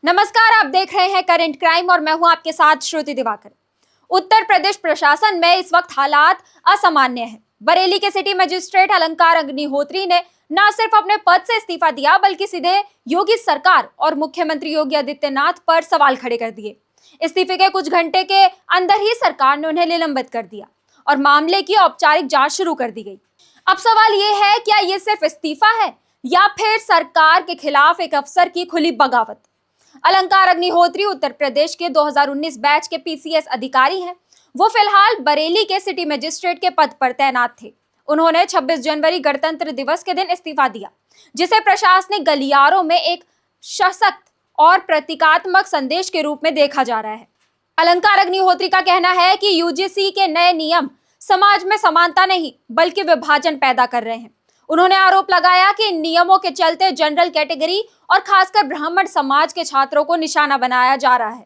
नमस्कार, आप देख रहे हैं करंट क्राइम और मैं हूं आपके साथ श्रुति दिवाकर। उत्तर प्रदेश प्रशासन में इस वक्त हालात असामान्य हैं। बरेली के सिटी मजिस्ट्रेट अलंकार अग्निहोत्री ने न सिर्फ अपने पद से इस्तीफा दिया बल्कि सीधे योगी सरकार और मुख्यमंत्री योगी आदित्यनाथ पर सवाल खड़े कर दिए। इस्तीफे के कुछ घंटे के अंदर ही सरकार ने उन्हें निलंबित कर दिया और मामले की औपचारिक जांच शुरू कर दी गई। अब सवाल ये है, क्या ये सिर्फ इस्तीफा है या फिर सरकार के खिलाफ एक अफसर की खुली बगावत? अलंकार अग्निहोत्री उत्तर प्रदेश के 2019 बैच के पीसीएस अधिकारी हैं। वो फिलहाल बरेली के सिटी मजिस्ट्रेट के पद पर तैनात थे। उन्होंने 26 जनवरी गणतंत्र दिवस के दिन इस्तीफा दिया, जिसे प्रशासनिक गलियारों में एक सशक्त और प्रतीकात्मक संदेश के रूप में देखा जा रहा है। अलंकार अग्निहोत्री का कहना है कि यूजीसी के नए नियम समाज में समानता नहीं बल्कि विभाजन पैदा कर रहे हैं। उन्होंने आरोप लगाया कि इन नियमों के चलते जनरल कैटेगरी और खासकर ब्राह्मण समाज के छात्रों को निशाना बनाया जा रहा है।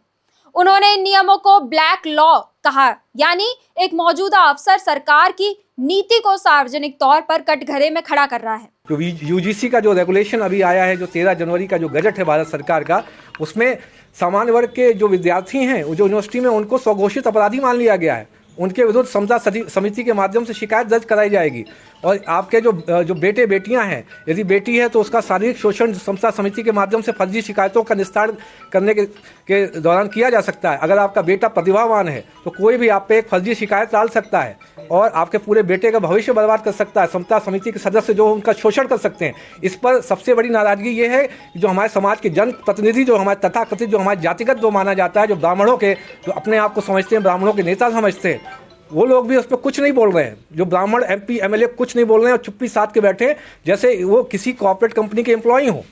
उन्होंने इन नियमों को ब्लैक लॉ कहा, यानी एक मौजूदा अफसर सरकार की नीति को सार्वजनिक तौर पर कटघरे में खड़ा कर रहा है। जो यूजीसी का जो रेगुलेशन अभी आया है, जो 13 जनवरी का जो गजट है भारत सरकार का, उसमें सामान्य वर्ग के जो विद्यार्थी हैं, जो यूनिवर्सिटी में, उनको स्वघोषित अपराधी मान लिया गया है। उनके विरुद्ध समता समिति के माध्यम से शिकायत दर्ज कराई जाएगी। और आपके जो बेटे बेटियां हैं, यदि बेटी है तो उसका शारीरिक शोषण समता समिति के माध्यम से फर्जी शिकायतों का निस्तारण करने के दौरान किया जा सकता है। अगर आपका बेटा प्रतिभावान है तो कोई भी आप पे एक फर्जी शिकायत डाल सकता है और आपके पूरे बेटे का भविष्य बर्बाद कर सकता है। समता समिति के सदस्य जो उनका शोषण कर सकते हैं। इस पर सबसे बड़ी नाराजगी ये है कि जो हमारे समाज के जन प्रतिनिधि, जो हमारे तथाकथित, जो हमारे जातिगत जो माना जाता है, जो ब्राह्मणों के, जो अपने आप को समझते हैं ब्राह्मणों के नेता समझते हैं, वो लोग भी उस पर कुछ नहीं बोल रहे हैं। जो ब्राह्मण एमपी एमएलए कुछ नहीं बोल रहे हैं और चुप्पी साध के बैठे हैं, जैसे वो किसी कॉर्पोरेट कंपनी के एम्प्लॉई हो।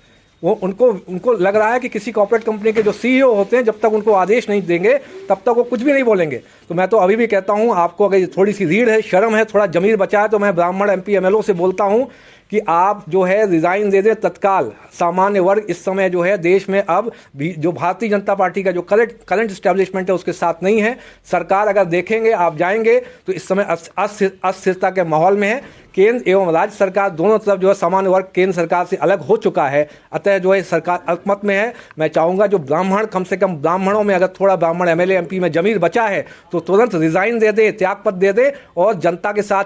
वो उनको लग रहा है कि किसी कॉर्पोरेट कंपनी के जो सीईओ होते हैं, जब तक उनको आदेश नहीं देंगे तब तक वो कुछ भी नहीं बोलेंगे। तो मैं तो अभी भी कहता हूं, आपको अगर थोड़ी सी रीढ़ है, शर्म है, थोड़ा जमीर बचा है, तो मैं ब्राह्मण एमपी एमएलओ से बोलता हूं कि आप जो है रिजाइन दे दें तत्काल। सामान्य वर्ग इस समय जो है देश में अब भी जो भारतीय जनता पार्टी का जो करंट एस्टेब्लिशमेंट है उसके साथ नहीं है। सरकार अगर देखेंगे, आप जाएंगे तो इस समय अस्थिरता के माहौल में है। केंद्र एवं राज्य सरकार दोनों तरफ जो है सामान्य वर्ग केंद्र सरकार से अलग हो चुका है। अतः जो है सरकार अल्पमत में है। मैं चाहूँगा जो ब्राह्मण, कम से कम ब्राह्मणों में अगर थोड़ा ब्राह्मण एमएलए एमपी में जमीर बचा है तो तुरंत रिजाइन दे दे, त्यागपत्र दे दे और जनता के साथ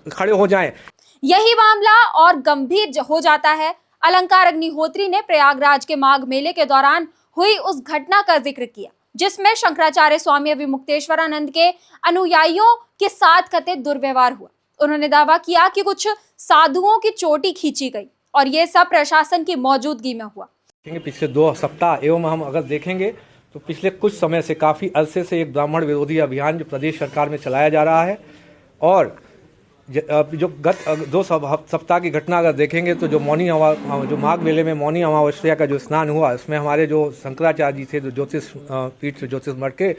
खड़े हो जाएं। यही मामला और गंभीर हो जाता है। अलंकार अग्निहोत्री ने प्रयागराज के माघ मेले के दौरान हुई उस घटना का जिक्र किया जिसमें शंकराचार्य स्वामी अविमुक्तेश्वरानंद के अनुयायियों के साथ कथित दुर्व्यवहार हुआ। उन्होंने दावा किया कि कुछ साधुओं की चोटी खींची गई और ये सब प्रशासन की मौजूदगी में हुआ। पिछले 2 सप्ताह एवं हम अगर देखेंगे तो पिछले कुछ समय से, काफी अरसे से एक ब्राह्मण विरोधी अभियान जो प्रदेश सरकार में चलाया जा रहा है। और जो गत 2 सप्ताह की घटना अगर देखेंगे तो जो माघ मेले में मौनी अमावस्या का जो स्नान हुआ, इसमें हमारे जो शंकराचार्य जी थे, जो ज्योतिष पीठ ज्योतिष मठ के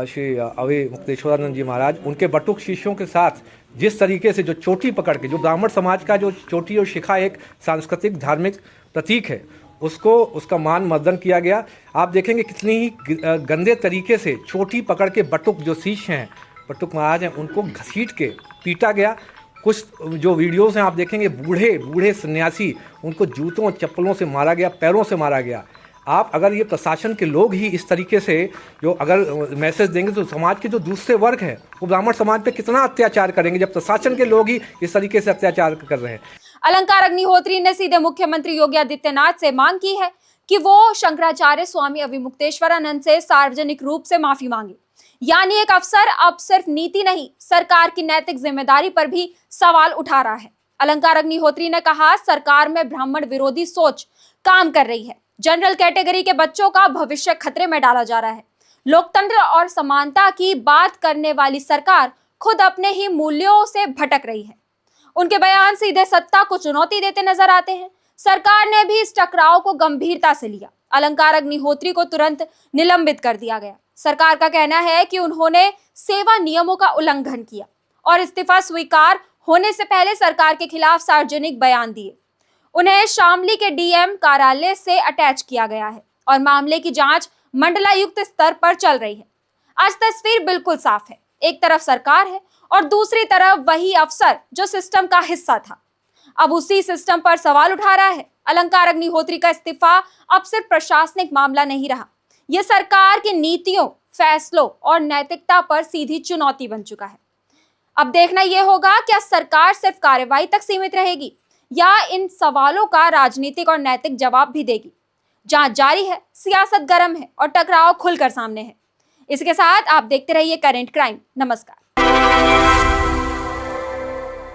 श्री अविमुक्तेश्वरानंद जी महाराज, उनके बटुक शिष्यों के साथ जिस तरीके से जो चोटी पकड़ के, जो ब्राह्मण समाज का जो चोटी और शिखा एक सांस्कृतिक धार्मिक प्रतीक है, उसका मान मर्दन किया गया। आप देखेंगे कितनी ही गंदे तरीके से चोटी पकड़ के बटुक जो शिष्य हैं, बटुक महाराज हैं, उनको घसीट के पीटा गया। कुछ जो वीडियोस हैं आप देखेंगे, बूढ़े सन्यासी, उनको जूतों चप्पलों से मारा गया, पैरों से मारा गया। आप अगर ये प्रशासन के लोग ही इस तरीके से जो अगर मैसेज देंगे तो समाज के जो दूसरे वर्ग हैं वो ब्राह्मण समाज पे कितना अत्याचार करेंगे, जब प्रशासन के लोग ही इस तरीके से अत्याचार कर रहे हैं। अलंकार अग्निहोत्री ने सीधे मुख्यमंत्री योगी आदित्यनाथ से मांग की है कि वो शंकराचार्य स्वामी अविमुक्तेश्वरानंद से सार्वजनिक रूप से माफी मांगे। यानी एक अफसर अब सिर्फ नीति नहीं, सरकार की नैतिक जिम्मेदारी पर भी सवाल उठा रहा है। अलंकार अग्निहोत्री ने कहा, सरकार में ब्राह्मण विरोधी सोच काम कर रही है। जनरल कैटेगरी के बच्चों का भविष्य खतरे में डाला जा रहा है। लोकतंत्र और समानता की बात करने वाली सरकार खुद अपने ही मूल्यों से भटक रही है। उनके बयान सीधे सत्ता को चुनौती देते नजर आते हैं। सरकार ने भी इस टकराव को गंभीरता से लिया। अलंकार अग्निहोत्री को तुरंत निलंबित कर दिया गया। सरकार का कहना है कि उन्होंने सेवा नियमों का उल्लंघन किया और इस्तीफा स्वीकार होने से पहले सरकार के खिलाफ सार्वजनिक बयान दिए। उन्हें शामली के डीएम कार्यालय से अटैच किया गया है और मामले की जांच मंडलायुक्त स्तर पर चल रही है। आज तस्वीर बिल्कुल साफ है। एक तरफ सरकार है और दूसरी तरफ वही अफसर जो सिस्टम का हिस्सा था। अब उसी सिस्टम पर सवाल उठा रहा है। अलंकार अग्निहोत्री का इस्तीफा अब सिर्फ प्रशासनिक मामला नहीं रहा, यह सरकार की नीतियों, फैसलों और नैतिकता पर सीधी चुनौती बन चुका है। अब देखना यह होगा क्या सरकार सिर्फ कार्रवाई तक सीमित रहेगी या इन सवालों का राजनीतिक और नैतिक जवाब भी देगी। जांच जारी है, सियासत गर्म है और टकराव खुलकर सामने है। इसके साथ आप देखते रहिए करेंट क्राइम। नमस्कार।